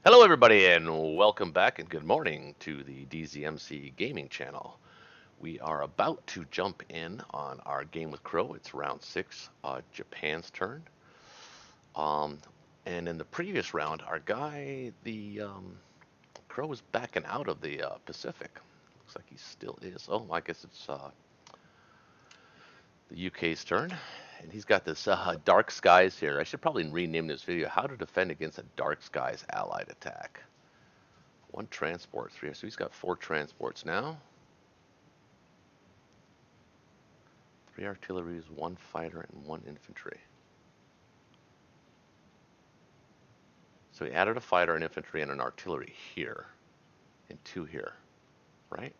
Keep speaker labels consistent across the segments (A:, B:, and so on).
A: Hello, everybody, and welcome back and good morning to the DZMC Gaming Channel. We are about to jump in on our game with CROWE. It's round six, Japan's turn. Um, and in the previous round, our guy, the CROWE, was backing out of the Pacific. Looks like he still is. Oh, I guess it's the UK's turn. And he's got this Dark Skies here. I should probably rename this video How to Defend Against a Dark Skies Allied Attack. One transport, three. So he's got four transports now. Three artilleries, one fighter, and one infantry. So he added a fighter, an infantry, and an artillery here, and two here, right?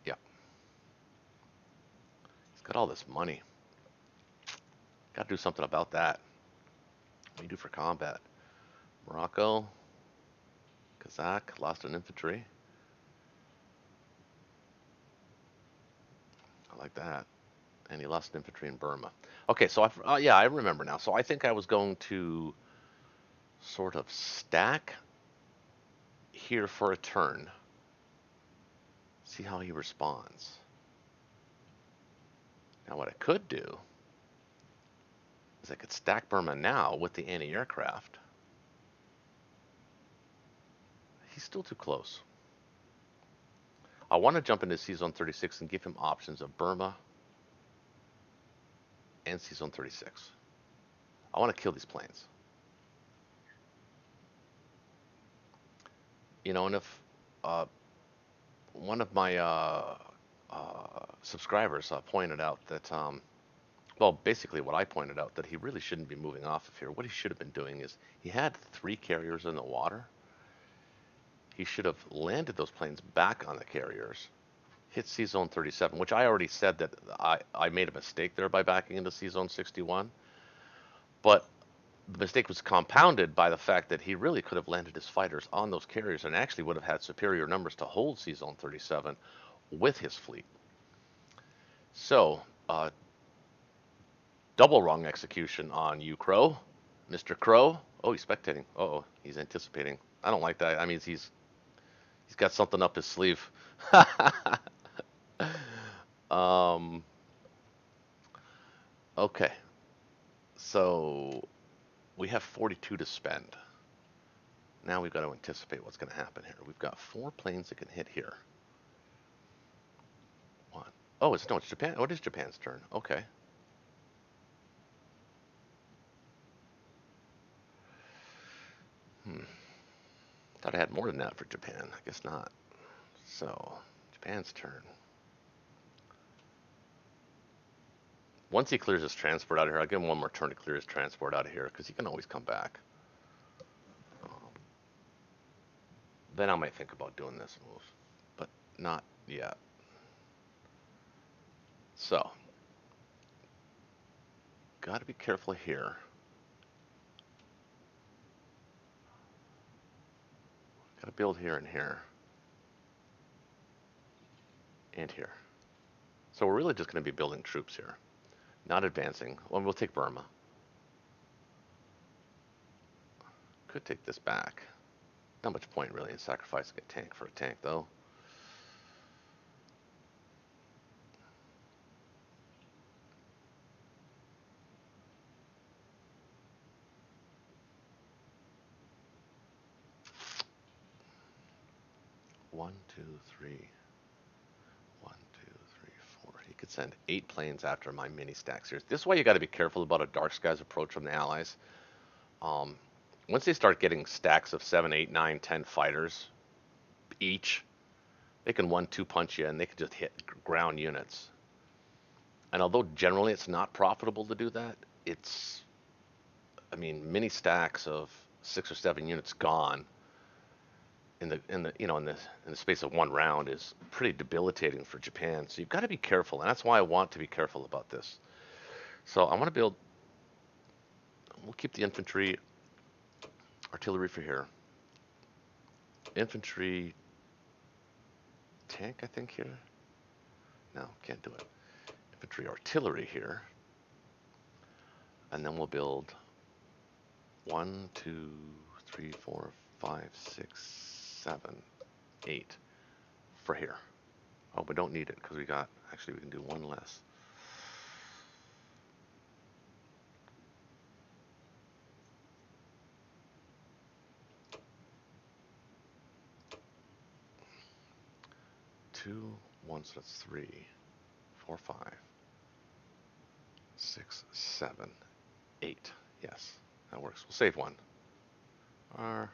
A: Yeah. He's got all this money. Got to do something about that. What do you do for combat? Morocco, Kazakh, lost an infantry. I like that. And he lost an infantry in Burma. Okay, so yeah, I remember now. So I think I was going to sort of stack here for a turn. See how he responds. Now what I could do is I could stack Burma now with the anti-aircraft. He's still too close. I want to jump into C-Zone 36 and give him options of Burma and C-Zone 36. I want to kill these planes. You know, and if uh, one of my subscribers pointed out that, well, basically what I pointed out, that he really shouldn't be moving off of here. What he should have been doing is he had three carriers in the water. He should have landed those planes back on the carriers, hit C-Zone 37, which I already said that I made a mistake there by backing into C-Zone 61. But the mistake was compounded by the fact that he really could have landed his fighters on those carriers and actually would have had superior numbers to hold C-Zone 37 with his fleet. So, double wrong execution on you, CROWE. Mr. CROWE. Oh, he's spectating. Uh-oh, he's anticipating. I don't like that. I mean, he's got something up his sleeve. um, okay, so we have 42 to spend. Now we've got to anticipate what's going to happen here. We've got four planes that can hit here. One. Oh, it's no, it's Japan. Oh, it is Japan's turn. Okay. Hmm. Thought I had more than that for Japan. I guess not. So, Japan's turn. Once he clears his transport out of here, I'll give him one more turn to clear his transport out of here because he can always come back. Then I might think about doing this move, but not yet. So, got to be careful here. Got to build here and here and here. So we're really just going to be building troops here, not advancing. Well, we'll take Burma. Could take this back. Not much point really in sacrificing a tank for a tank, though. One, two, three. One, two, three, four. He could send 8 planes after my mini stacks here. This is why you got to be careful about a Dark Skies approach from the Allies. Um, Once they start getting stacks of 7, 8, 9, 10 fighters each, they can 1-2 punch you and they can just hit ground units. And although generally it's not profitable to do that, it's, I mean, mini stacks of 6 or 7 units gone in the space of one round is pretty debilitating for Japan. So you've got to be careful, and that's why I want to be careful about this. So I want to build. We'll keep the infantry, artillery for here. Infantry, tank, I think here. No, can't do it. Infantry, artillery here. And then we'll build 1, 2, 3, 4, 5, 6, 7, 8 for here. Oh, we don't need it because we got, actually we can do one less. Two, one, so that's 3, 4, 5, 6, 7, 8. Yes, that works. We'll save one. Or,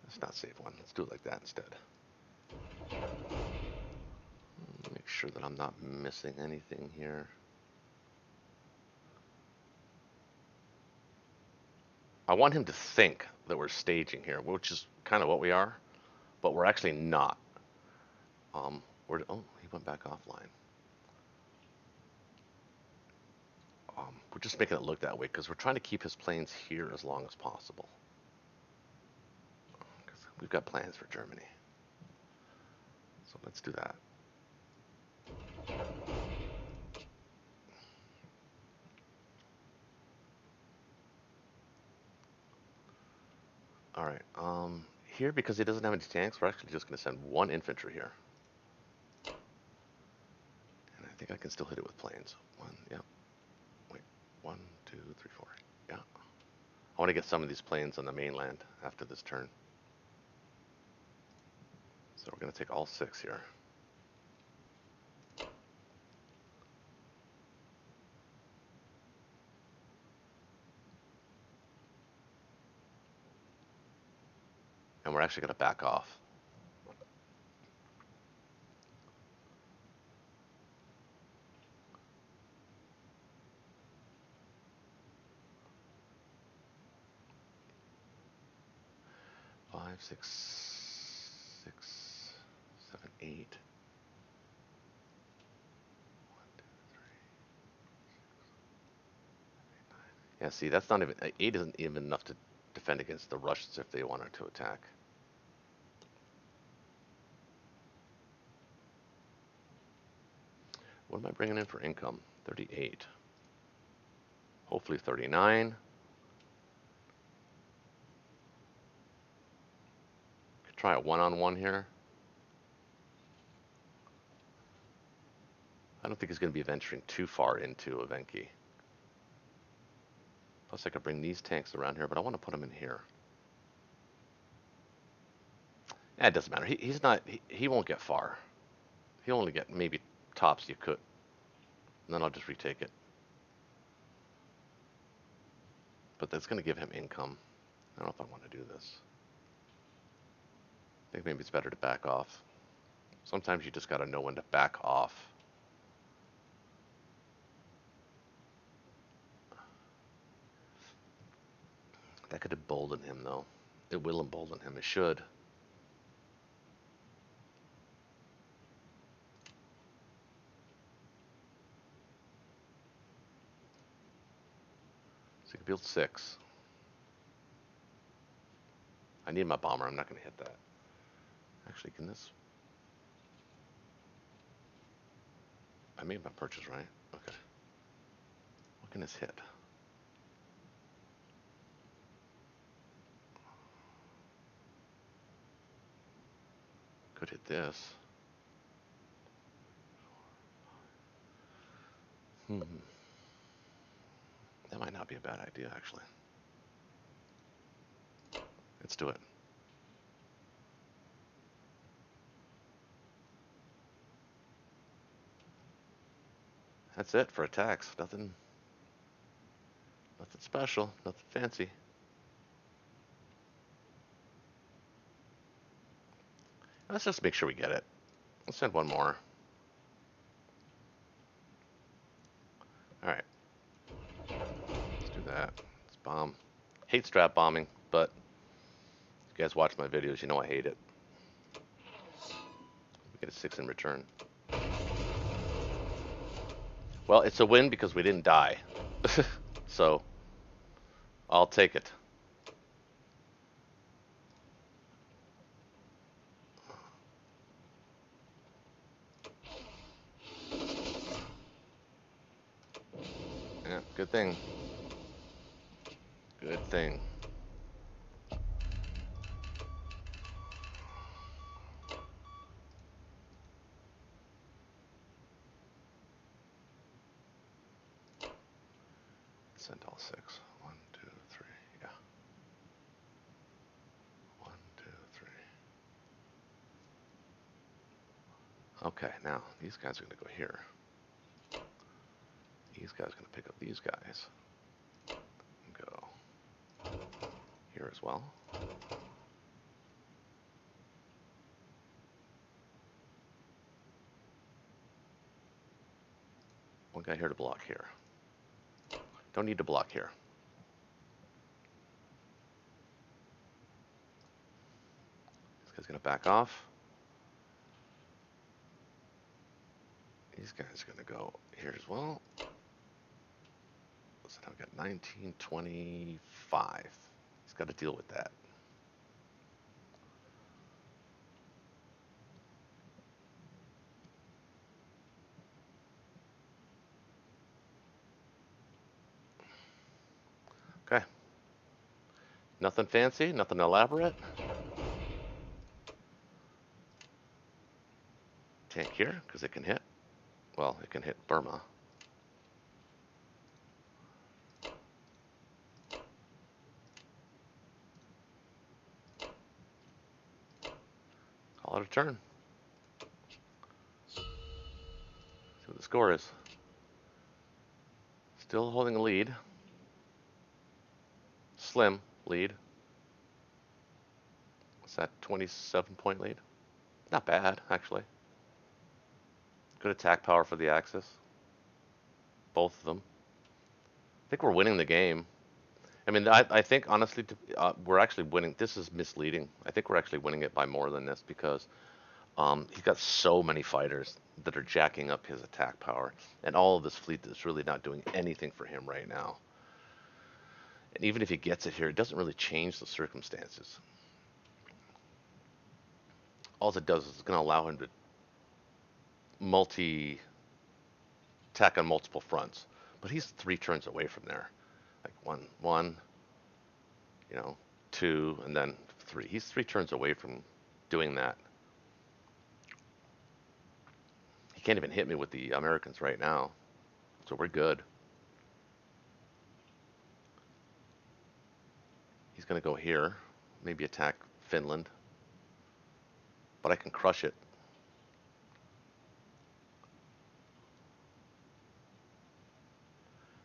A: let's not save one. Let's do it like that instead. Make sure that I'm not missing anything here. I want him to think that we're staging here, which is kind of what we are, but we're actually not. Oh, he went back offline. We're just making it look that way because we're trying to keep his planes here as long as possible. We've got plans for Germany. So let's do that. All right. Here, because he doesn't have any tanks, we're actually just going to send one infantry here. And I think I can still hit it with planes. One, yep. Wait, 1, 2, 3, 4. Yeah. I want to get some of these planes on the mainland after this turn. So we're going to take all 6 here. And we're actually going to back off. Five, 6, 6, 7, 8. 1, 2, 3. Yeah, see, that's not even, 8 isn't even enough to defend against the Russians if they wanted to attack. What am I bringing in for income? 38. Hopefully 39. Could try a one-on-one here. I don't think he's going to be venturing too far into Evenki. Plus I could bring these tanks around here, but I want to put them in here. Yeah, it doesn't matter. He's not, he won't get far. He'll only get maybe tops you could. And then I'll just retake it. But that's going to give him income. I don't know if I want to do this. I think maybe it's better to back off. Sometimes you just got to know when to back off. That could embolden him, though. It will embolden him. It should. So you can build 6. I need my bomber. I'm not going to hit that. Actually, can this... I made my purchase, right? Okay. What can this hit? Could hit this. That might not be a bad idea, actually. Let's do it. That's it for attacks. Nothing special. Nothing fancy. Let's just make sure we get it. Let's send one more. Alright. Let's do that. Let's bomb. Hate strat bombing, but if you guys watch my videos, you know I hate it. We get a 6 in return. Well, it's a win because we didn't die. So, I'll take it. Yeah, Good thing. Good thing. Send all 6. 1, 2, 3. Yeah. 1, 2, 3. Okay, now these guys are going to go here. These guys are going to pick up these guys. And go here as well. One guy here to block here. Don't need to block here. This guy's going to back off. These guys are going to go here as well. So now we've got 1925. He's got to deal with that. Okay. Nothing fancy, nothing elaborate. Tank here, because it can hit. Well, it can hit Burma. Call it a turn. See what the score is. Still holding a lead. Slim lead. What's that, 27-point lead? Not bad, actually. Good attack power for the Axis. Both of them. I think we're winning the game. I mean, I think, honestly, we're actually winning. This is misleading. I think we're actually winning it by more than this because he's got so many fighters that are jacking up his attack power. And all of this fleet that's really not doing anything for him right now. And even if he gets it here, it doesn't really change the circumstances. All it does is it's going to allow him to attack on multiple fronts. But he's 3 turns away from there. Like one, 2, and then 3. He's 3 turns away from doing that. He can't even hit me with the Americans right now. So we're good. He's going to go here. Maybe attack Finland. But I can crush it.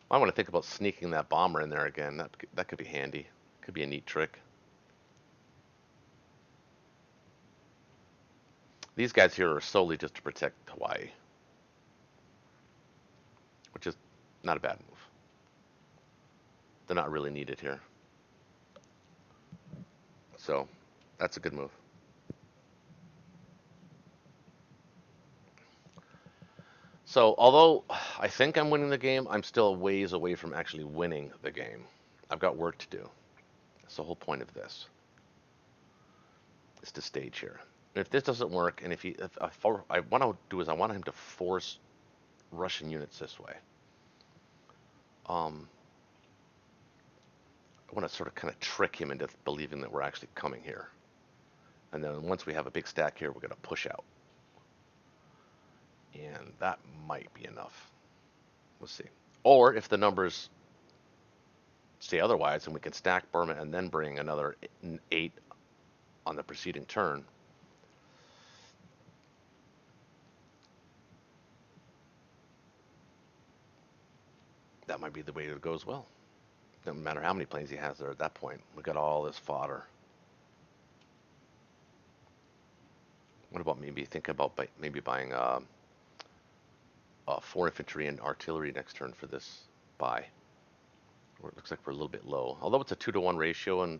A: I want to think about sneaking that bomber in there again. That could be handy. Could be a neat trick. These guys here are solely just to protect Hawaii, which is not a bad move. They're not really needed here. So that's a good move. So although I think I'm winning the game, I'm still a ways away from actually winning the game. I've got work to do. That's the whole point of this. Is to stage here. And if this doesn't work, and if I want to do is I want him to force Russian units this way. I want to sort of kind of trick him into believing that we're actually coming here. And then once we have a big stack here, we're going to push out. And that might be enough. We'll see. Or if the numbers say otherwise, and we can stack Burma and then bring another 8 on the preceding turn. That might be the way it goes well. Doesn't matter how many planes he has there at that point. We've got all this fodder. What about maybe thinking about maybe buying 4 infantry and artillery next turn for this buy? Or it looks like we're a little bit low. Although it's a 2-to-1 ratio, and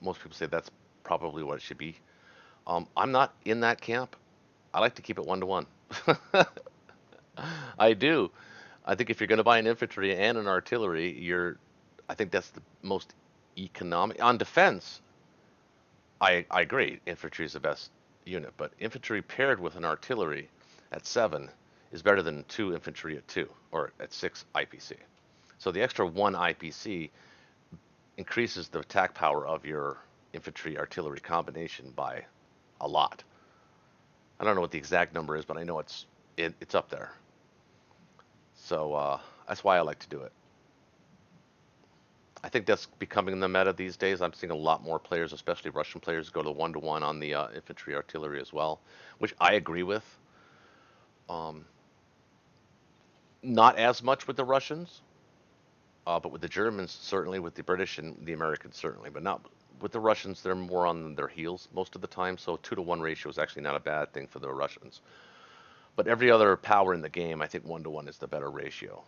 A: most people say that's probably what it should be. I'm not in that camp. I like to keep it 1-to-1. I do. I think if you're going to buy an infantry and an artillery, I think that's the most economic. On defense, I agree. Infantry is the best unit, but infantry paired with an artillery at 7 is better than 2 infantry at 2 or at 6 IPC. So the extra one IPC increases the attack power of your infantry artillery combination by a lot. I don't know what the exact number is, but I know it's up there. So that's why I like to do it. I think that's becoming the meta these days. I'm seeing a lot more players, especially Russian players, go to one-to-one on the infantry artillery as well, which I agree with. Um, Not as much with the Russians, but with the Germans certainly, with the British and the Americans certainly, but not with the Russians. They're more on their heels most of the time, so 2-to-1 ratio is actually not a bad thing for the Russians. But every other power in the game, I think 1-to-1 is the better ratio.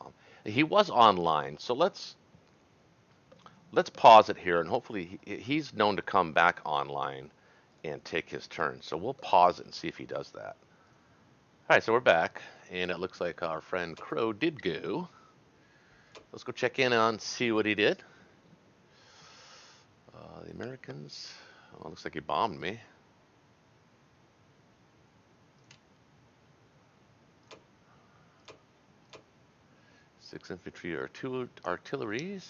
A: Um, he was online, so let's pause it here, and hopefully he's known to come back online and take his turn. So we'll pause it and see if he does that. All right, so we're back, and it looks like our friend CROWE did go. Let's go check in on see what he did. The Americans. Oh, looks like he bombed me. Six infantry or two artilleries.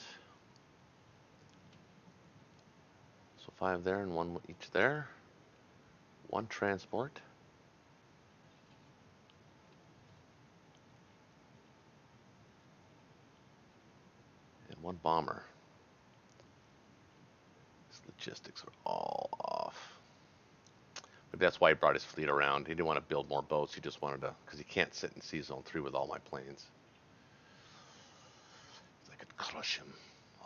A: So 5 there and 1 each there. 1 transport. And 1 bomber. His logistics are all off. But that's why he brought his fleet around. He didn't want to build more boats. He just wanted to, because he can't sit in Sea Zone 3 with all my planes. I could crush him.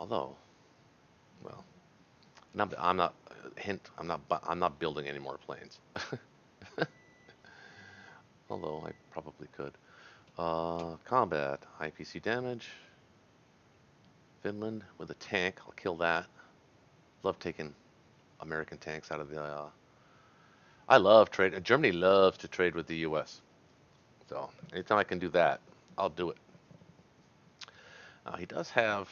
A: Although, well, I'm not. Hint: I'm not building any more planes. Although I probably could. Combat IPC damage. Finland with a tank. I'll kill that. Love taking American tanks out of the. I love trade. Germany loves to trade with the U.S. So anytime I can do that, I'll do it. He does have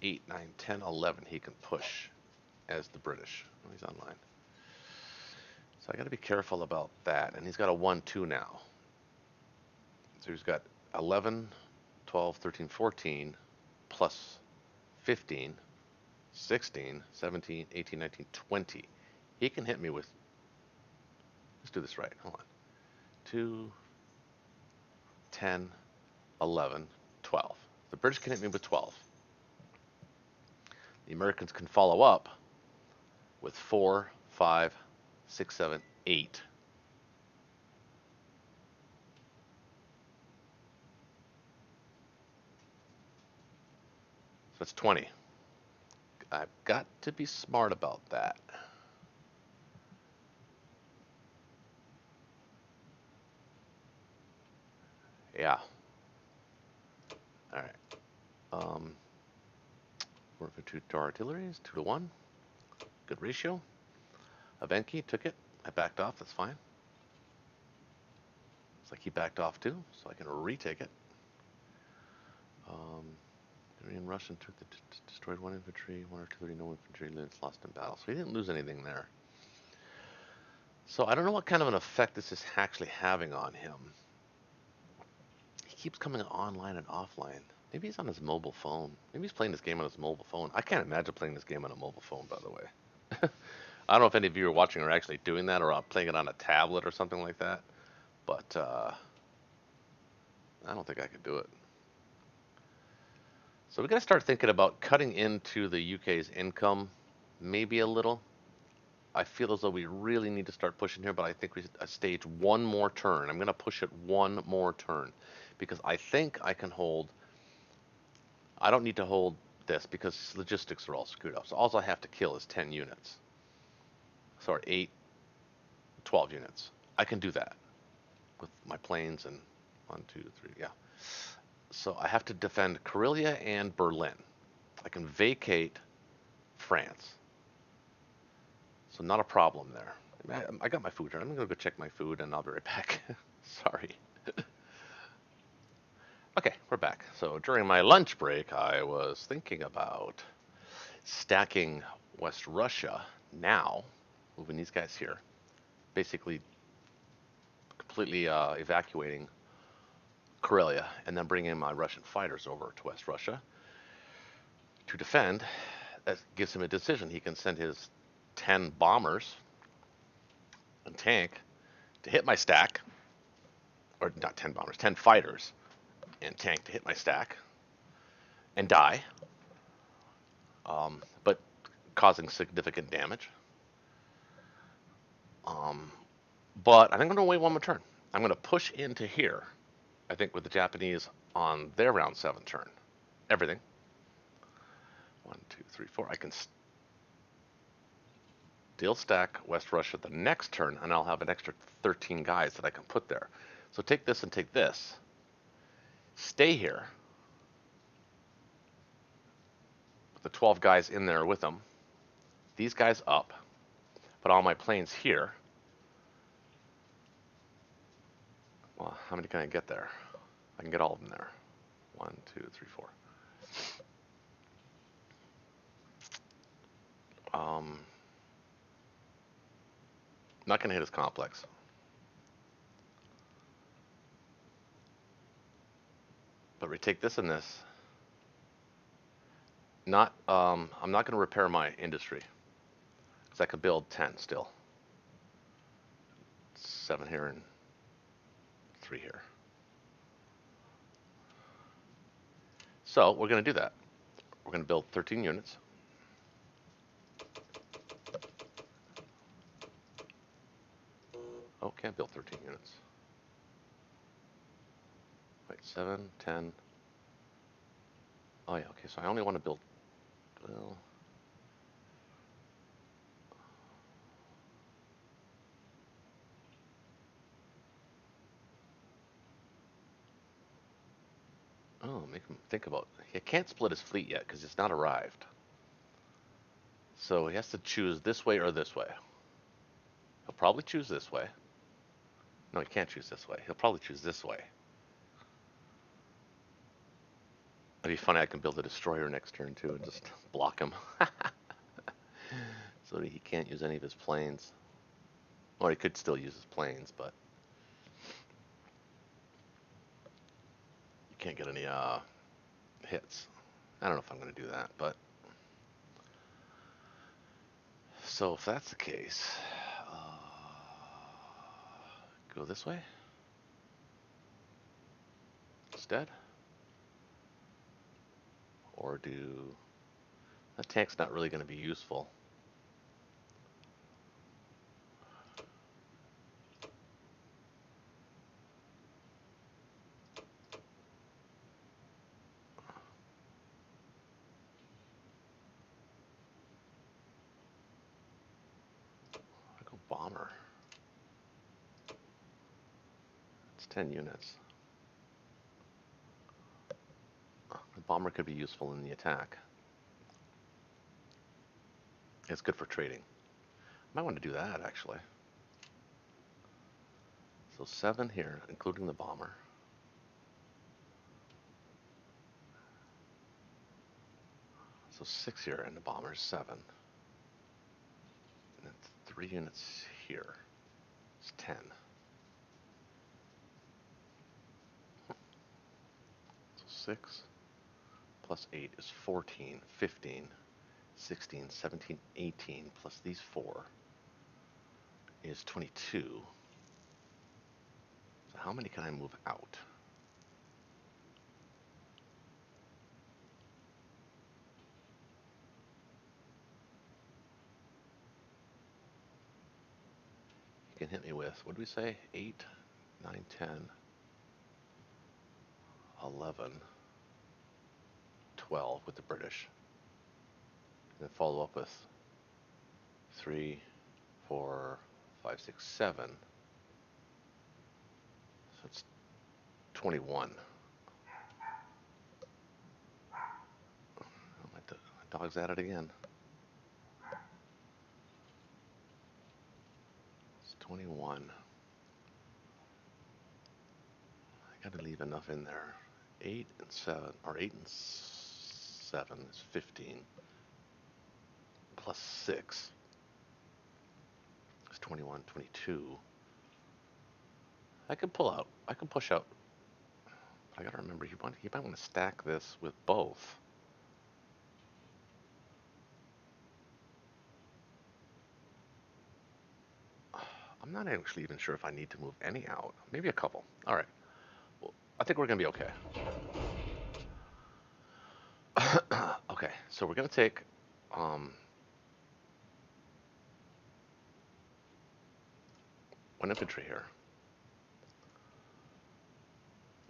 A: 8, 9, 10, 11 he can push as the British. Oh, he's online. So I got to be careful about that. And he's got a 1-2 now. So he's got 11, 12, 13, 14, plus 15, 16, 17, 18, 19, 20. He can hit me with, let's do this right, hold on. 2, 10, 11, 12. The British can hit me with 12. The Americans can follow up with 4, 5, 6, 7, 8. So that's 20. I've got to be smart about that. Yeah. All right. Um, 4 for 2 to artilleries, 2-to-1. Good ratio. Evenki took it. I backed off. That's fine. It's like he backed off too, so I can retake it. Korean Russian took destroyed 1 infantry, 1 artillery, no infantry, lost in battle. So he didn't lose anything there. So I don't know what kind of an effect this is actually having on him. He keeps coming online and offline. Maybe he's on his mobile phone. Maybe he's playing this game on his mobile phone. I can't imagine playing this game on a mobile phone, by the way. I don't know if any of you are watching are actually doing that or playing it on a tablet or something like that. But I don't think I could do it. So we got to start thinking about cutting into the UK's income, maybe a little. I feel as though we really need to start pushing here, but I think we should stage 1 more turn. I'm going to push it 1 more turn because I think I can hold. I don't need to hold this because logistics are all screwed up. So all I have to kill is 10 units. Sorry, 8, 12 units. I can do that with my planes and 1, 2, 3, yeah. So I have to defend Karelia and Berlin. I can vacate France. So not a problem there. I got my food here. I'm going to go check my food and I'll be right back. Sorry. Okay, we're back. So during my lunch break, I was thinking about stacking West Russia now, moving these guys here, basically completely evacuating Karelia, and then bring in my Russian fighters over to West Russia to defend. That gives him a decision. He can send his 10 bombers and tank to hit my stack, or not 10 bombers, 10 fighters and tank to hit my stack and die, but causing significant damage. But I think I'm going to wait one more turn. I'm going to push into here, I think, with the Japanese on their round 7 turn. Everything. 1, 2, 3, 4. I can still stack West Russia the next turn, and I'll have an extra 13 guys that I can put there. So take this and take this. Stay here with the 12 guys in there with them. These guys up. Put all my planes here. Well, how many can I get there? I can get all of them there. 1, 2, 3, 4. Not going to hit his complex. But retake this and this. Not, I'm not going to repair my industry because I could build 10 still. 7 here and 3 here. So we're going to do that. We're going to build 13 units. Oh, can't build 13 units. Wait, 7, 10. Oh yeah, okay, so I only want to build, well, oh, make him think about, he can't split his fleet yet because it's not arrived. So he has to choose this way or this way. He'll probably choose this way. No, he can't choose this way. He'll probably choose this way. It'd be funny, I can build a destroyer next turn too and just block him. So that he can't use any of his planes. Or he could still use his planes, but you can't get any hits. I don't know if I'm going to do that, but so if that's the case, go this way instead, or do that tank's not really going to be useful. I go bomber. It's 10 units. The bomber could be useful in the attack. It's good for trading. Might want to do that actually. So 7 here, including the bomber. So 6 here, and the bomber's 7. And that's 3 units here. It's 10. So 6 plus 8 is 14, 15, 16, 17, 18, plus these 4 is 22. So how many can I move out? You can hit me with, what did we say? 8, 9, 10, 11, 12 with the British. And then follow up with 3, 4, 5, 6, 7. So it's 21. Oh, my dog's at it again. It's 21. I gotta leave enough in there. 8 and 7, or 8 and 7 is 15. Plus 6 is 21, 22. I can pull out. I can push out I gotta remember, he might want to stack this with both. I'm not actually even sure if I need to move any out. Maybe a couple. All right. Well, I think we're gonna be okay. Okay, so we're gonna take um, one infantry here,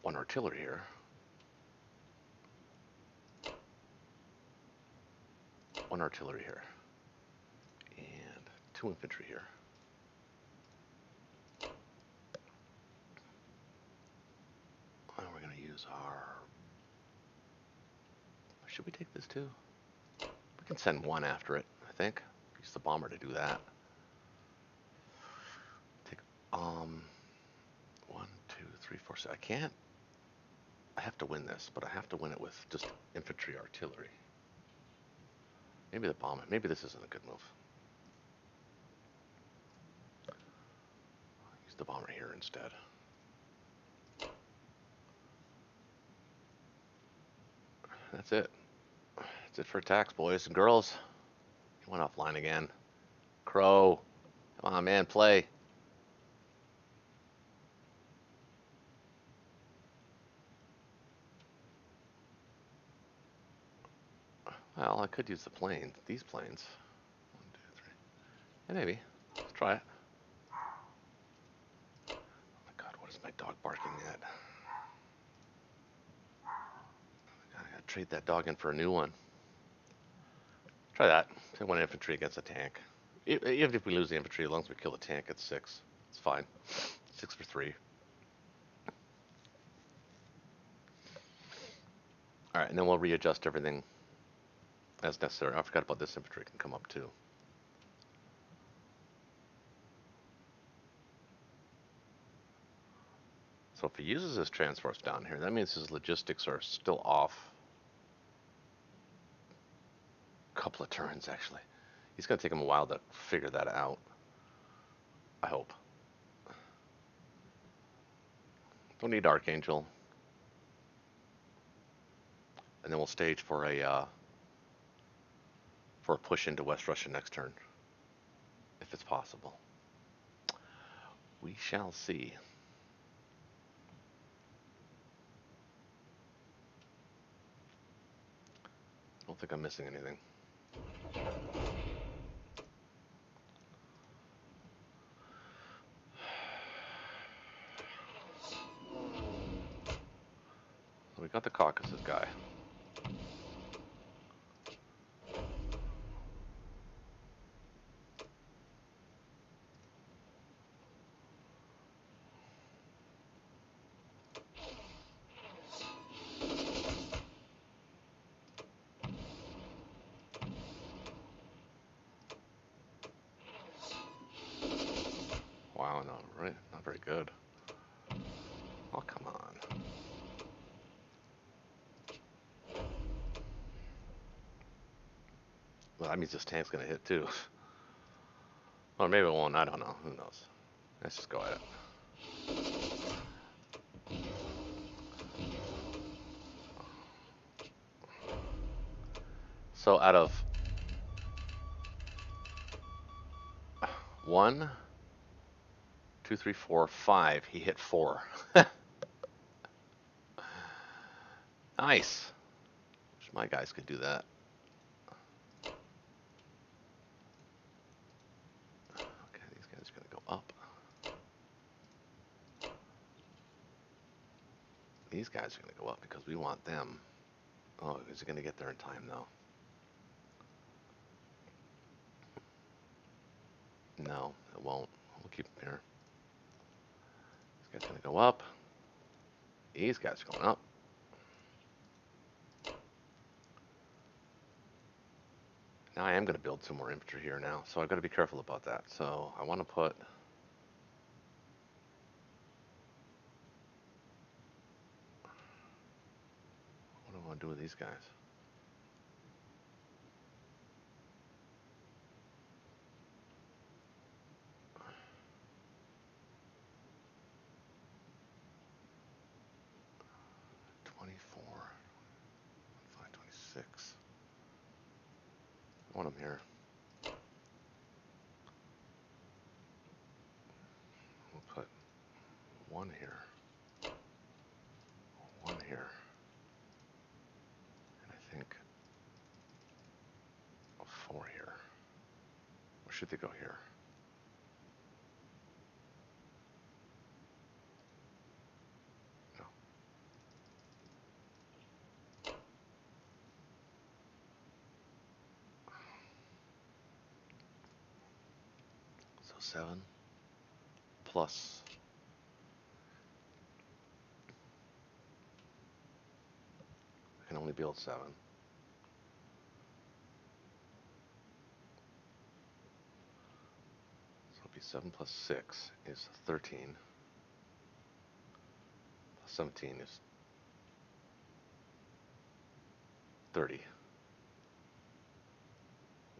A: one artillery here, one artillery here, and two infantry here. And we're gonna use our. Should we take this too? We can send one after it, I think. Use the bomber to do that. Take one, two, three, four. So I can't. I have to win this, but I have to win it with just infantry artillery. Maybe the bomber. Maybe this isn't a good move. Use the bomber here instead. That's it. That's it for attacks, boys and girls. He went offline again. CROWE. Come on, man, play. Well, I could use the planes. These planes. One, two, three. Yeah, maybe. Let's try it. Oh my god, what is my dog barking at? I gotta trade that dog in for a new one. Try that. Take one infantry against a tank. Even if we lose the infantry, as long as we kill the tank, it's 6. It's fine. 6 for 3. Alright, and then we'll readjust everything as necessary. I forgot about this infantry can come up too. So if he uses his transforce down here, that means his logistics are still off. A couple of turns, actually. He's going to take him a while to figure that out. I hope. Don't need Archangel. And then we'll stage for a push into West Russia next turn, if it's possible. We shall see. I don't think I'm missing anything. So we got the Caucasus guy. Wow, no, right? Not very good. Oh, come on. Well, that means this tank's gonna hit too. Or maybe it won't, I don't know. Who knows? Let's just go at it. So out of 1, 2, 3, 4, 5, he hit 4. Nice. Wish my guys could do that. Okay, these guys are gonna go up. These guys are gonna go up because we want them. Oh, is he gonna get there in time though? No, it won't. We'll keep him here. This guy's gonna go up. These guys are going up. Now I am going to build some more infantry here now, so I've got to be careful about that. So I want to put... What do I want to do with these guys? want him here. We'll put one here, one here, and I think a 4 here. Or should they go here? No. So 7 plus. I can only build 7. So it'll be 7 plus 6 is 13. Plus 17 is 30.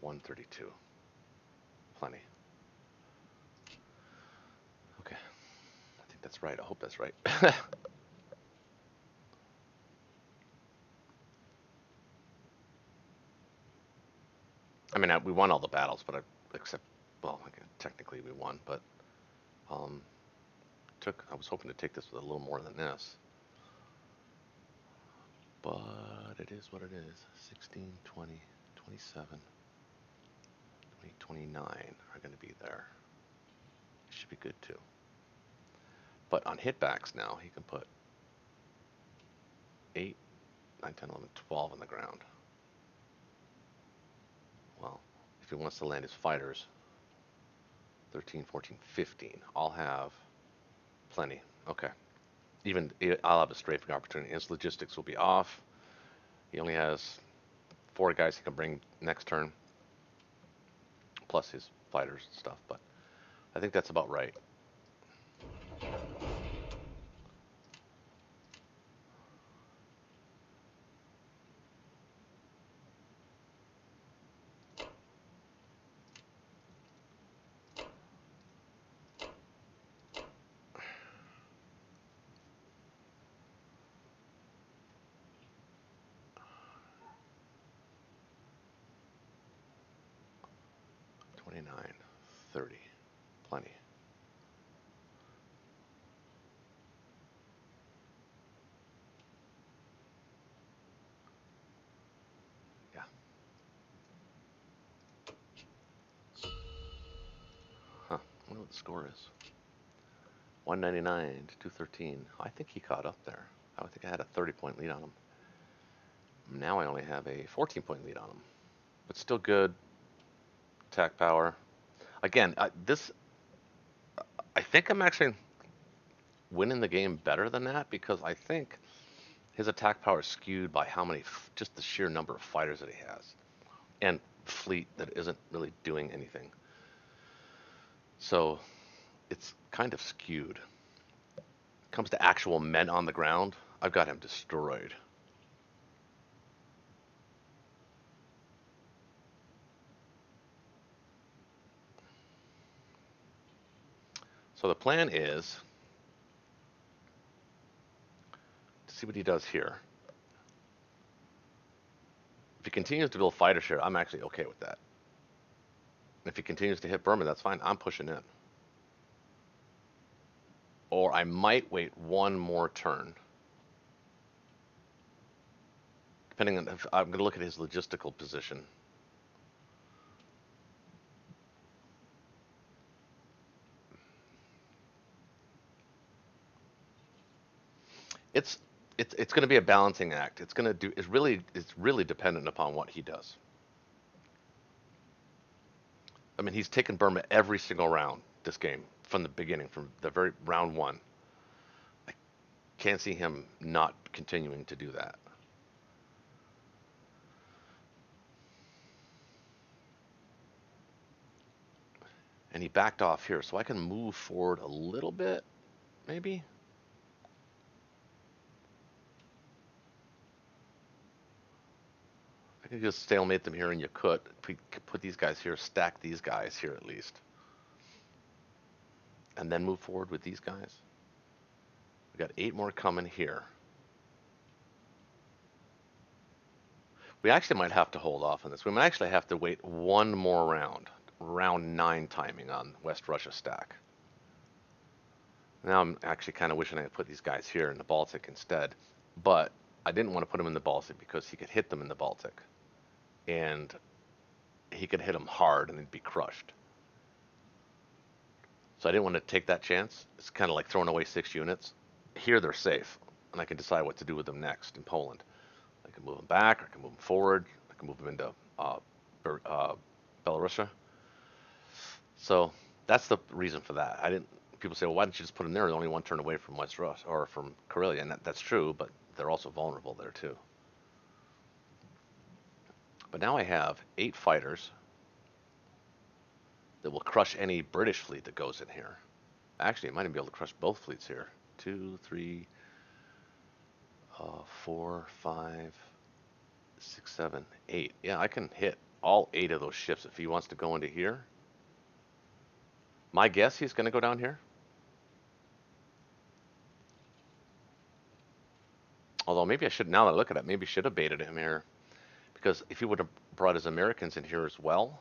A: 132. Plenty. Okay. I think that's right. I hope that's right. I mean, we won all the battles, but except, well, technically we won, but um, I was hoping to take this with a little more than this. But it is what it is. 16, 20, 27, 20, 29 are going to be there. Should be good too. But on hitbacks now, he can put 8, 9, 10, 11, 12 on the ground. Well, if he wants to land his fighters, 13, 14, 15. I'll have plenty. Okay. Even I'll have a strafing opportunity. His logistics will be off. He only has 4 guys he can bring next turn, plus his fighters and stuff. But I think that's about right. $29, $30, plenty. Yeah. Huh. I wonder what the score is. 199 to 213. I think he caught up there. I think I had a 30-point lead on him. Now I only have a 14-point lead on him. But still good. Attack power. Again, I think I'm actually winning the game better than that, because I think his attack power is skewed by how many, just the sheer number of fighters that he has, and fleet that isn't really doing anything. So it's kind of skewed. Comes to actual men on the ground, I've got him destroyed. So the plan is to see what he does here. If he continues to build fighter share, I'm actually okay with that. If he continues to hit Burma, that's fine. I'm pushing in. Or I might wait one more turn. Depending on if I'm going to look at his logistical position. It's it's going to be a balancing act. It's really dependent upon what he does. I mean, he's taken Burma every single round this game from the beginning, from the very round 1. I can't see him not continuing to do that. And he backed off here, so I can move forward a little bit, maybe. I could just stalemate them here in Yakut. Put these guys here, stack these guys here at least, and then move forward with these guys. We got 8 more coming here. We actually might have to hold off on this. We might actually have to wait one more round, round 9 timing on West Russia stack. Now I'm actually kind of wishing I had put these guys here in the Baltic instead, but I didn't want to put them in the Baltic because he could hit them in the Baltic, and he could hit them hard and they'd be crushed. So I didn't want to take that chance. It's kind of like throwing away 6 units. Here they're safe, and I can decide what to do with them next in Poland. I can move them back, or I can move them forward, I can move them into uh, Belarusia. So that's the reason for that. I didn't. People say, well, why didn't you just put them there? They're only one turn away from West Russia or from Karelia, and that's true, but they're also vulnerable there too. But now I have 8 fighters that will crush any British fleet that goes in here. Actually, it might even be able to crush both fleets here. 2, 3, 4, 5, 6, 7, 8. Yeah, I can hit all 8 of those ships if he wants to go into here. My guess, he's going to go down here. Although maybe I should, now that I look at it, maybe should have baited him here. Because if he would have brought his Americans in here as well,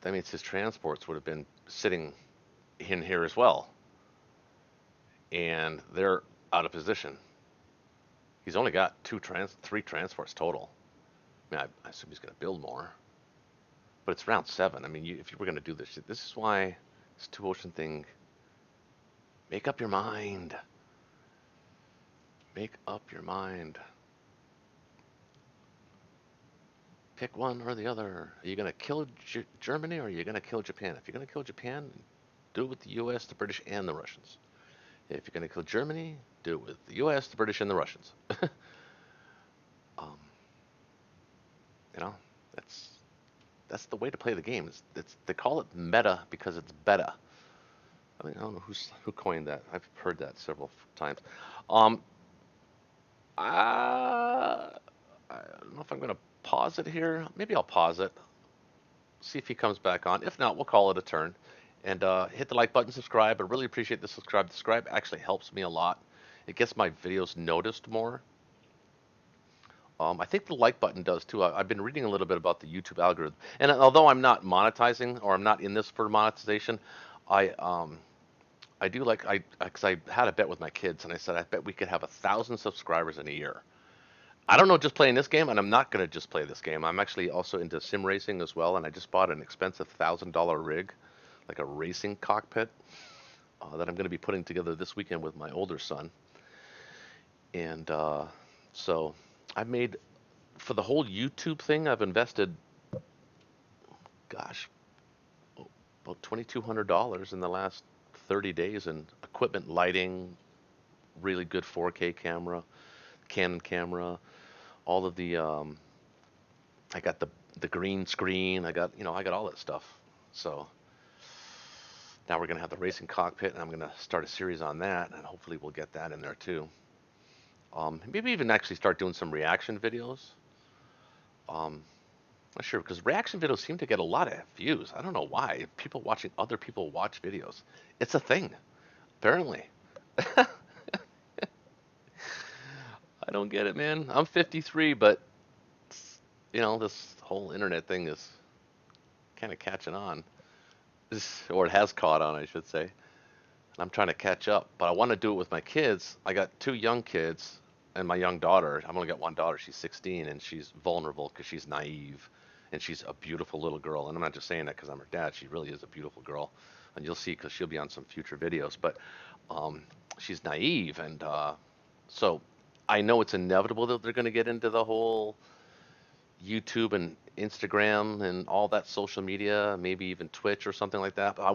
A: that means his transports would have been sitting in here as well. And they're out of position. He's only got 3 transports total. I mean, I assume he's going to build more. But it's round 7. I mean, if you were going to do this is why this 2 ocean thing, make up your mind. Make up your mind. Pick one or the other. Are you going to kill Germany or are you going to kill Japan? If you're going to kill Japan, do it with the US, the British, and the Russians. If you're going to kill Germany, do it with the US, the British, and the Russians. um, you know, that's the way to play the game. They call it meta because it's beta. I mean, I don't know who coined that. I've heard that several times. Um, I don't know if I'm going to pause it here. Maybe I'll pause it. See if he comes back on. If not, we'll call it a turn. And hit the like button, subscribe. I really appreciate the subscribe. Subscribe actually helps me a lot. It gets my videos noticed more. I think the like button does too. I've been reading a little bit about the YouTube algorithm, and although I'm not monetizing or I'm not in this for monetization, I do like because I had a bet with my kids, and I said I bet we could have 1,000 subscribers in a year. I don't know just playing this game, and I'm not gonna just play this game. I'm actually also into sim racing as well, and I just bought an expensive $1,000 rig, like a racing cockpit, that I'm gonna be putting together this weekend with my older son. And so I've made for the whole YouTube thing, I've invested, gosh, about $2,200 in the last 30 days in equipment, lighting, really good 4K camera, Canon camera, all of the I got the green screen. I got all that stuff. So now we're gonna have the racing cockpit, and I'm gonna start a series on that, and hopefully we'll get that in there too. Maybe even actually start doing some reaction videos. Not sure because reaction videos seem to get a lot of views. I don't know why. People watching other people watch videos. It's a thing, apparently. I don't get it, man. I'm 53, but this whole internet thing is kind of catching on, or it has caught on, I should say. And I'm trying to catch up, but I want to do it with my kids. I got 2 young kids and my young daughter. I've only got one daughter. She's 16, and she's vulnerable because she's naive, and she's a beautiful little girl. And I'm not just saying that because I'm her dad. She really is a beautiful girl, and you'll see because she'll be on some future videos. But um, she's naive, and so I know it's inevitable that they're going to get into the whole YouTube and Instagram and all that social media, maybe even Twitch or something like that. But I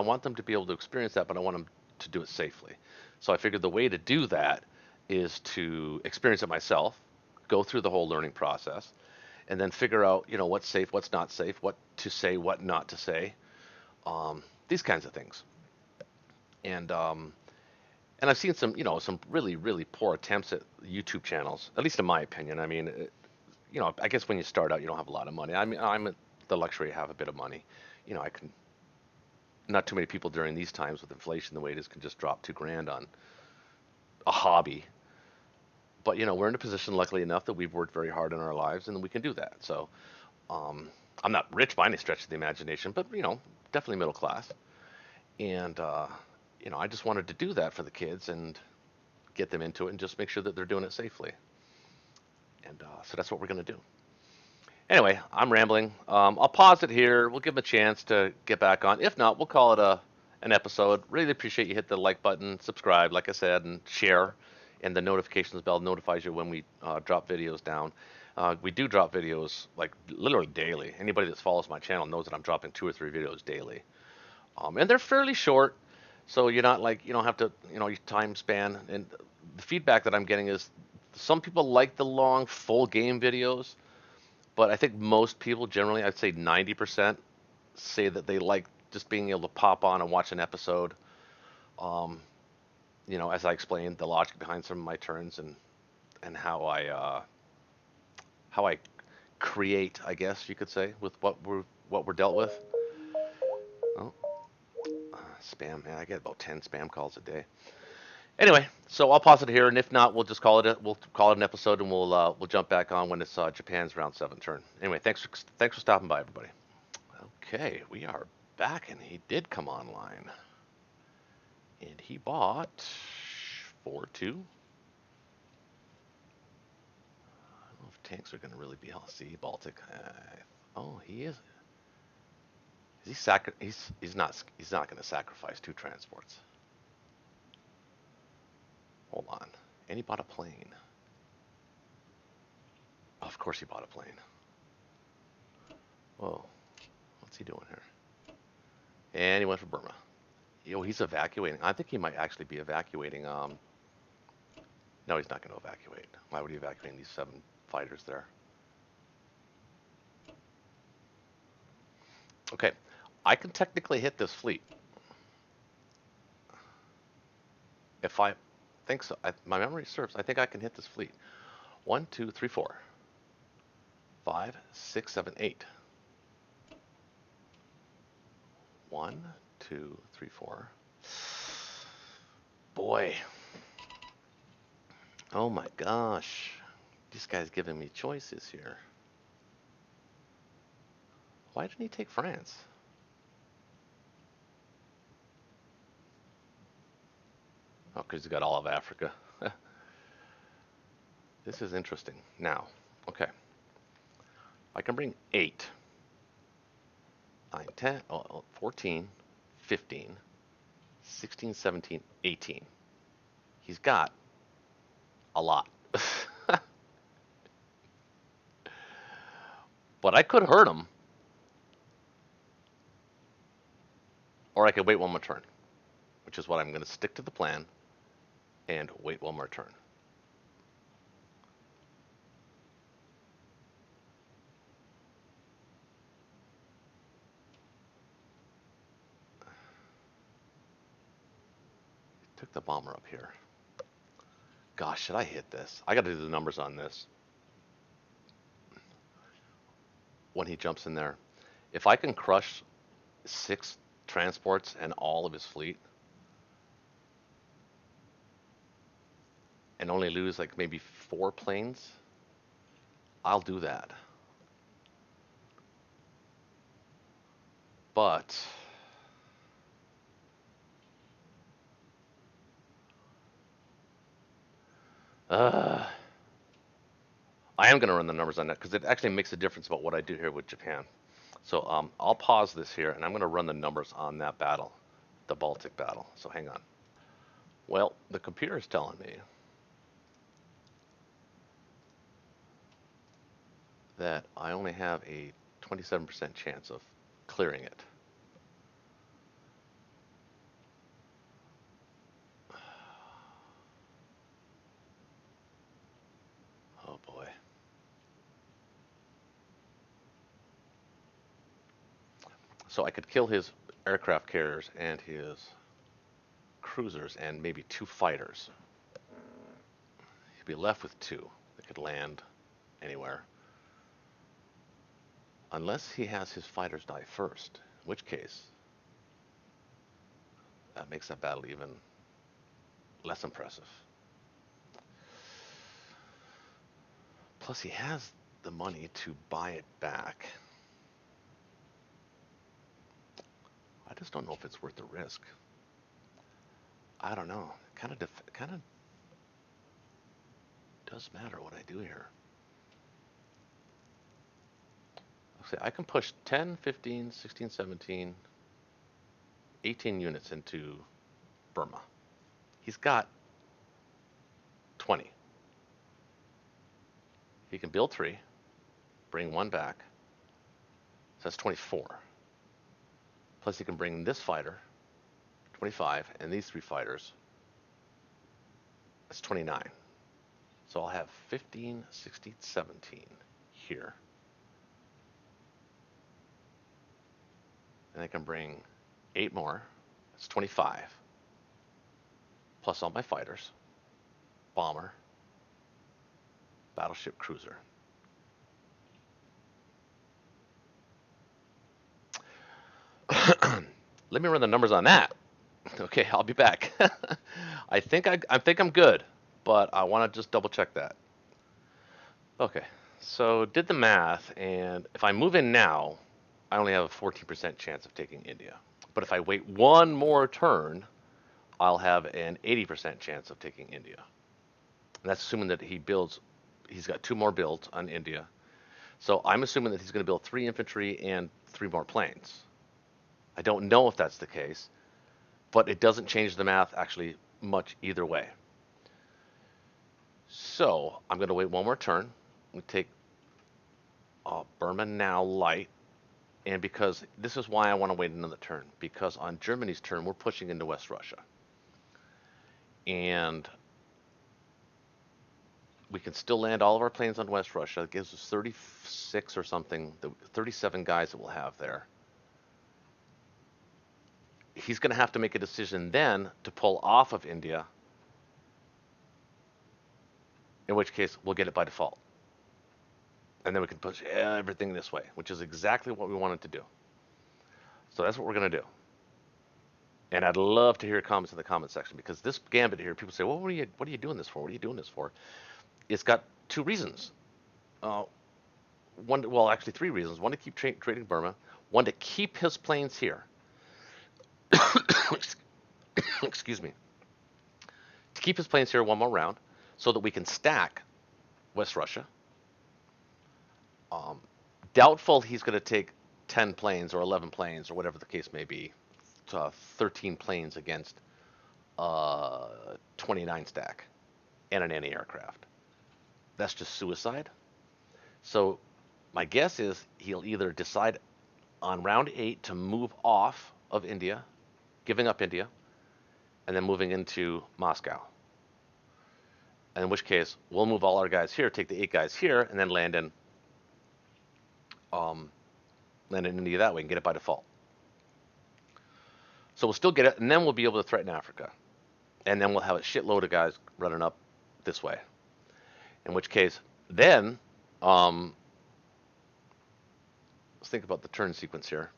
A: want them to be able to experience that, but I want them to do it safely. So I figured the way to do that is to experience it myself, go through the whole learning process, and then figure out, what's safe, what's not safe, what to say, what not to say, these kinds of things. And and I've seen some really really poor attempts at YouTube channels, at least in my opinion. I mean, I guess when you start out, you don't have a lot of money. I mean, I'm at the luxury of have a bit of money. I can. Not too many people during these times with inflation the way it is can just drop 2 grand on a hobby. But we're in a position, luckily enough, that we've worked very hard in our lives, and we can do that. So um, I'm not rich by any stretch of the imagination, but definitely middle class. And I just wanted to do that for the kids and get them into it, and just make sure that they're doing it safely. And so that's what we're going to do. Anyway, I'm rambling. I'll pause it here. We'll give them a chance to get back on. If not, we'll call it a an episode. Really appreciate you hit the like button, subscribe, like I said, and share. And the notifications bell notifies you when we drop videos down. We do drop videos like literally daily. Anybody that follows my channel knows that I'm dropping 2 or 3 videos daily. And they're fairly short, so you're not like you don't have to your time span. And the feedback that I'm getting is some people like the long full game videos, but I think most people generally, I'd say 90%, say that they like just being able to pop on and watch an episode. Um, as I explained the logic behind some of my turns and how I create, I guess you could say, with what we're dealt with. Oh, spam, man! I get about 10 spam calls a day. Anyway, so I'll pause it here, and if not, we'll call it an episode, and we'll jump back on when it's Japan's round 7 turn. Anyway, thanks for stopping by, everybody. Okay, we are back, and he did come online. And he bought 4-2. I don't know if tanks are going to really be see Baltic. Oh, he is. He's not going to sacrifice 2 transports. Hold on. And he bought a plane. Of course he bought a plane. Whoa. What's he doing here? And he went for Burma. He's evacuating. I think he might actually be evacuating. No, he's not going to evacuate. Why would he evacuate these 7 fighters there? Okay, I can technically hit this fleet if I think so. My memory serves. I think I can hit this fleet. 1, 2, 3, 4, 5, 6, 7, 8. 1, 2, 3, 4. Boy. Oh my gosh. This guy's giving me choices here. Why didn't he take France? Oh, because he's got all of Africa. This is interesting. Now, okay. I can bring 8, 9, 10, 14, 15, 16, 17, 18. He's got a lot. But I could hurt him, or I could wait one more turn, which is what I'm going to stick to the plan and wait one more turn. Took the bomber up here. Gosh, should I hit this? I got to do the numbers on this. When he jumps in there, if I can crush 6 transports and all of his fleet, and only lose like maybe 4 planes, I'll do that. But uh, I am going to run the numbers on that because it actually makes a difference about what I do here with Japan. So I'll pause this here, and I'm going to run the numbers on that battle, the Baltic battle. So hang on. Well, the computer is telling me that I only have a 27% chance of clearing it. Oh boy. So I could kill his aircraft carriers and his cruisers and maybe 2 fighters. He'd be left with 2 that could land anywhere. Unless he has his fighters die first, in which case that makes that battle even less impressive. Plus, he has the money to buy it back. I just don't know if it's worth the risk. I don't know. Kind of does matter what I do here. I'll say I can push 10, 15, 16, 17, 18 units into Burma. He's got 20. He can build 3, bring 1 back. So that's 24. Plus he can bring this fighter, 25, and these 3 fighters. That's 29. So I'll have 15, 16, 17 here. And I can bring 8 more. That's 25. Plus all my fighters. Bomber. Battleship cruiser. Let me run the numbers on that. Okay, I'll be back. I think I'm good, but I want to just double check that. Okay, so did the math, and if I move in now, I only have a 14% chance of taking India. But if I wait one more turn, I'll have an 80% chance of taking India. And that's assuming that he's got 2 more builds on India. So I'm assuming that he's going to build 3 infantry and 3 more planes. I don't know if that's the case, but it doesn't change the math actually much either way. So I'm going to wait one more turn. We take Burma now light. And because this is why I want to wait another turn, because on Germany's turn, we're pushing into West Russia. And we can still land all of our planes on West Russia. It gives us 36 or something, 37 guys that we'll have there. He's going to have to make a decision then to pull off of India, in which case we'll get it by default. And then we can push everything this way, which is exactly what we wanted to do. So that's what we're going to do. And I'd love to hear comments in the comment section, because this gambit here, people say, well, what are you doing this for? What are you doing this for? It's got 2 reasons. Well, actually 3 reasons. One, to keep trading Burma. One, to keep his planes here. Excuse me. To keep his planes here one more round, so that we can stack West Russia. Doubtful he's going to take 10 planes or 11 planes or whatever the case may be. 13 planes against 29 stack and an anti-aircraft. That's just suicide. So my guess is he'll either decide on round 8 to move off of India, giving up India, and then moving into Moscow. And in which case, we'll move all our guys here, take the 8 guys here, and then land in India that way and get it by default. So we'll still get it, and then we'll be able to threaten Africa. And then we'll have a shitload of guys running up this way. In which case, then, let's think about the turn sequence here.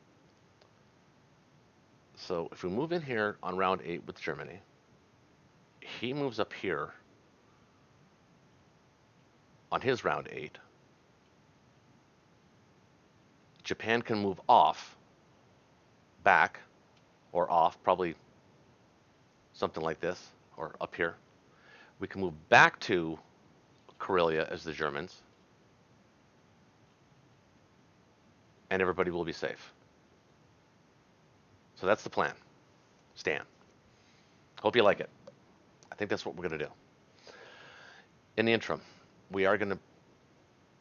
A: So if we move in here on round 8 with Germany, he moves up here on his round 8. Japan can move off, back, or off, probably something like this, or up here. We can move back to Karelia as the Germans, and everybody will be safe. So that's the plan. Stan. Hope you like it. I think that's what we're going to do. In the interim, we are going to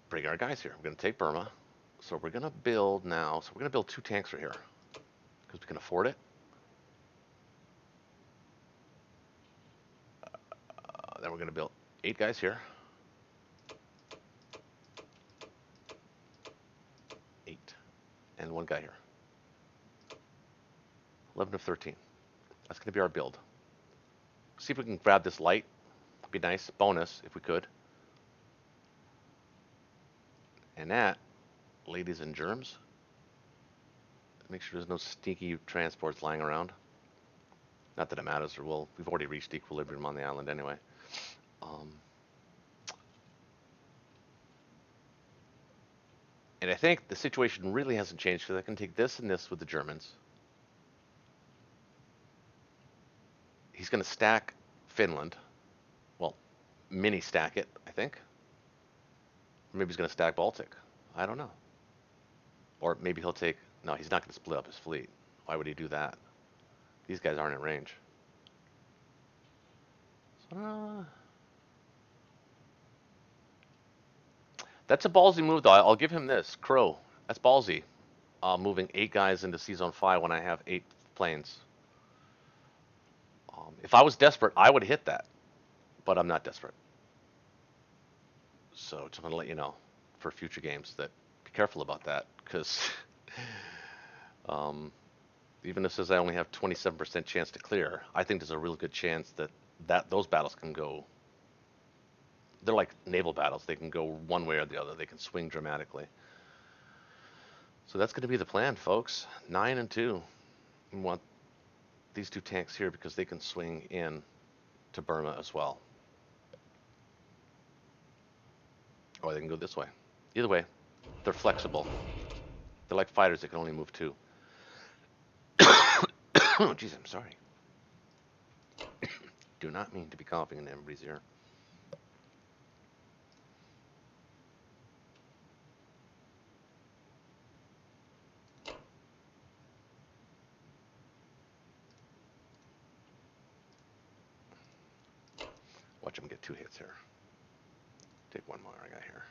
A: bring our guys here. We're going to take Burma. So we're going to build now. So we're going to build 2 tanks right here, because we can afford it. Then we're going to build 8 guys here. 8. And 1 guy here. 11 of 13. That's going to be our build. See if we can grab this light. Be nice. Bonus, if we could. And that, ladies and germs, make sure there's no sneaky transports lying around. Not that it matters, or we've already reached equilibrium on the island anyway. And I think the situation really hasn't changed because I can take this and this with the Germans. He's going to stack Finland. Well, mini stack it, I think. Or maybe he's going to stack Baltic. I don't know. Or maybe he'll take. No, he's not going to split up his fleet. Why would he do that? These guys aren't in range. So, that's a ballsy move, though. I'll give him this. CROWE. That's ballsy. Moving 8 guys into C Zone 5 when I have 8 planes. If I was desperate, I would hit that. But I'm not desperate. So just want to let you know for future games that be careful about that. Because even if it says I only have 27% chance to clear, I think there's a real good chance that those battles can go. They're like naval battles. They can go one way or the other. They can swing dramatically. So that's going to be the plan, folks. 9 and 2. We want these 2 tanks here because they can swing in to Burma as well. Or they can go this way. Either way, they're flexible. They're like fighters that can only move 2. Oh, jeez, I'm sorry. Do not mean to be coughing in everybody's ear. Watch him get 2 hits here. Take 1 more I got here.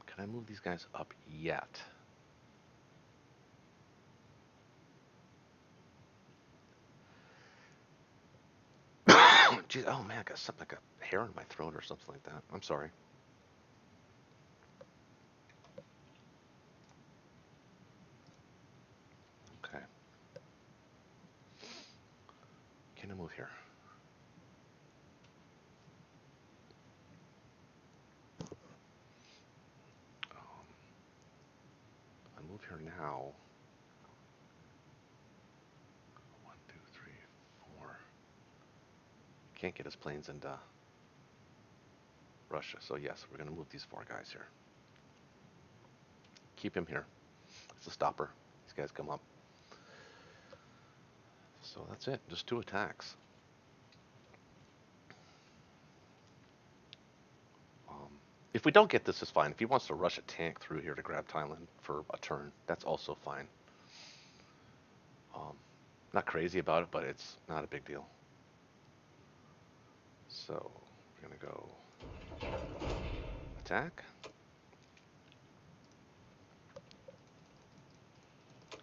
A: Can I move these guys up yet? Jeez, oh man, I got something like a hair in my throat or something like that. I'm sorry. Okay. Can I move here? I move here now. 1, 2, 3, 4. Can't get his planes into Russia, so yes, we're going to move these 4 guys here. Keep him here. It's a stopper. These guys come up. So that's it. Just 2 attacks. If we don't get this, it's fine. If he wants to rush a tank through here to grab Thailand for a turn, that's also fine. Not crazy about it, but it's not a big deal. So we're going to go attack.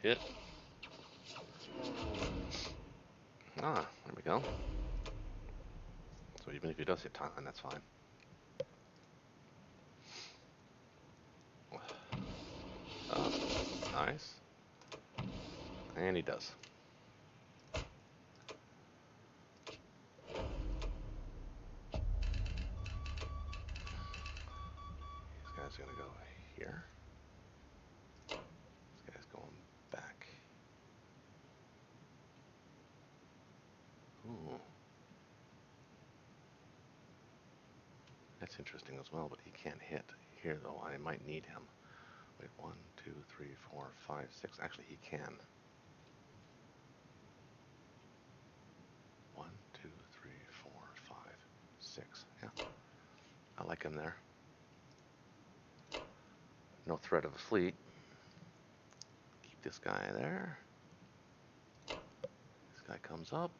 A: Hit. Ah, there we go. So even if he does hit Thailand, that's fine. Nice. And he does. This guy's going to go here. This guy's going back. Ooh. That's interesting as well, but he can't hit here, though. I might need him. Wait, 1, 2, 3, 4, 5, 6. Actually, he can. 1, 2, 3, 4, 5, 6. Yeah. I like him there. No threat of a fleet. Keep this guy there. This guy comes up.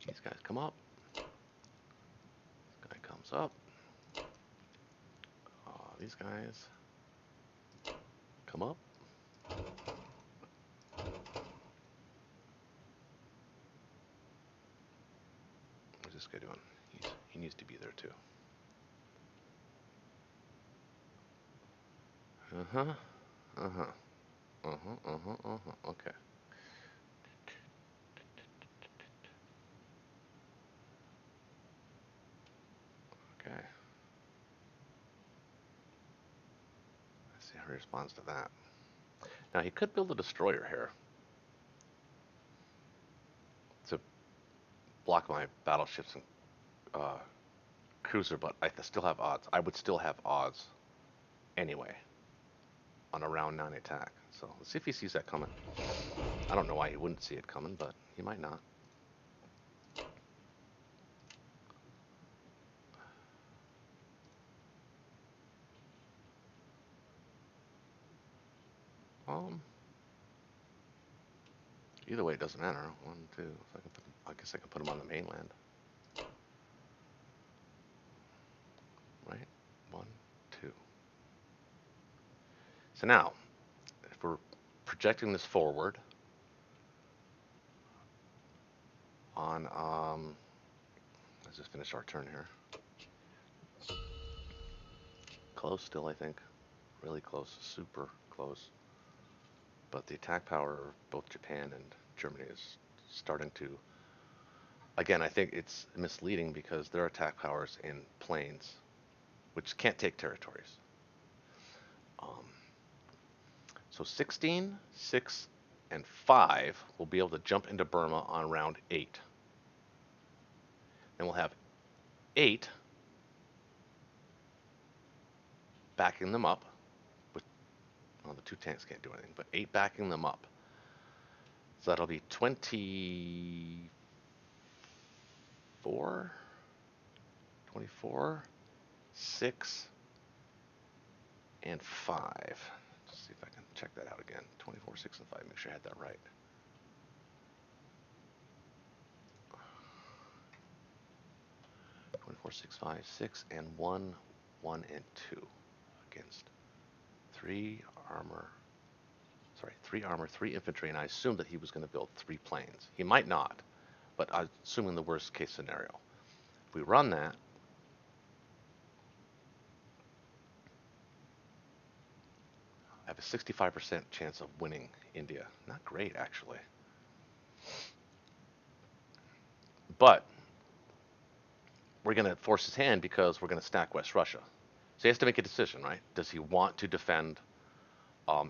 A: These guys come up. This guy comes up. These guys come up. What's this guy doing? He needs to be there too. Uh-huh. Uh-huh. Uh-huh. Uh-huh. Uh-huh. Okay. Okay. how he responds to that. Now, he could build a destroyer here to block my battleships and uh, cruiser, but I still have odds. I would still have odds anyway on a round 9 attack. So let's see if he sees that coming. I don't know why he wouldn't see it coming, but he might not. Um, Either way, it doesn't matter. 1, 2. So I guess I can put him on the mainland. Right? 1, 2. So now, if we're projecting this forward on, let's just finish our turn here. Close still, I think. Really close. Super close. But the attack power of both Japan and Germany is starting to. Again, I think it's misleading because their attack powers in planes, which can't take territories. Um, so 16, 6, and 5 will be able to jump into Burma on round 8. Then we'll have 8 backing them up. Well, the 2 tanks can't do anything, but 8 backing them up. So that'll be 24, 6, and 5. Let's see if I can check that out again. 24, 6, and 5. Make sure I had that right. 24, 6, 5, 6, and 1, 1, and 2 against 3 armor. Sorry, 3 armor, 3 infantry, and I assumed that he was going to build 3 planes. He might not, but I'm assuming the worst case scenario. If we run that, I have a 65% chance of winning India. Not great, actually. But we're going to force his hand because we're going to stack West Russia. So he has to make a decision, right? Does he want to defend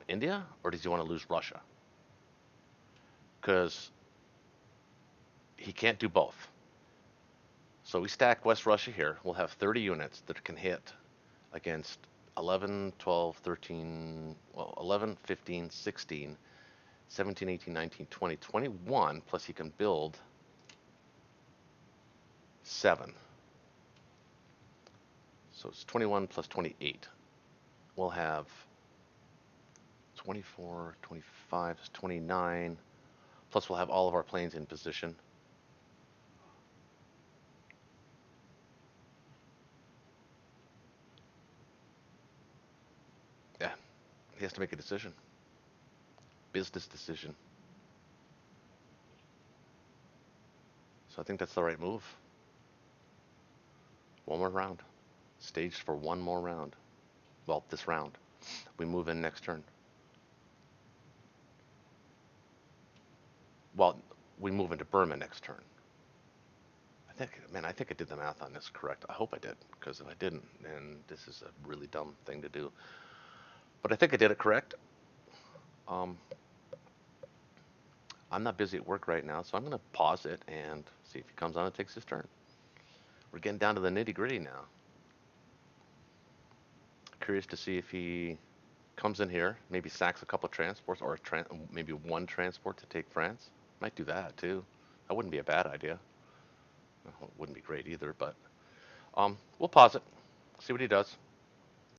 A: India, or does he want to lose Russia? Because he can't do both. So we stack West Russia here. We'll have 30 units that can hit against 11, 12, 13, well, 11, 15, 16, 17, 18, 19, 20, 21, plus he can build 7. So it's 21 plus 28. We'll have 24, 25, 29, plus we'll have all of our planes in position. Yeah, he has to make a decision. Business decision. So I think that's the right move. One more round. Staged for one more round. Well, this round. We move in next turn. Well, we move into Burma next turn. I think I did the math on this correct. I hope I did, because if I didn't, then this is a really dumb thing to do. But I think I did it correct. Um, I'm not busy at work right now, so I'm going to pause it and see if he comes on and takes his turn. We're getting down to the nitty-gritty now. Curious to see if he comes in here, maybe sacks a couple of transports, or maybe one transport to take France. Might do that, too. That wouldn't be a bad idea. Well, it wouldn't be great either, but we'll pause it, see what he does.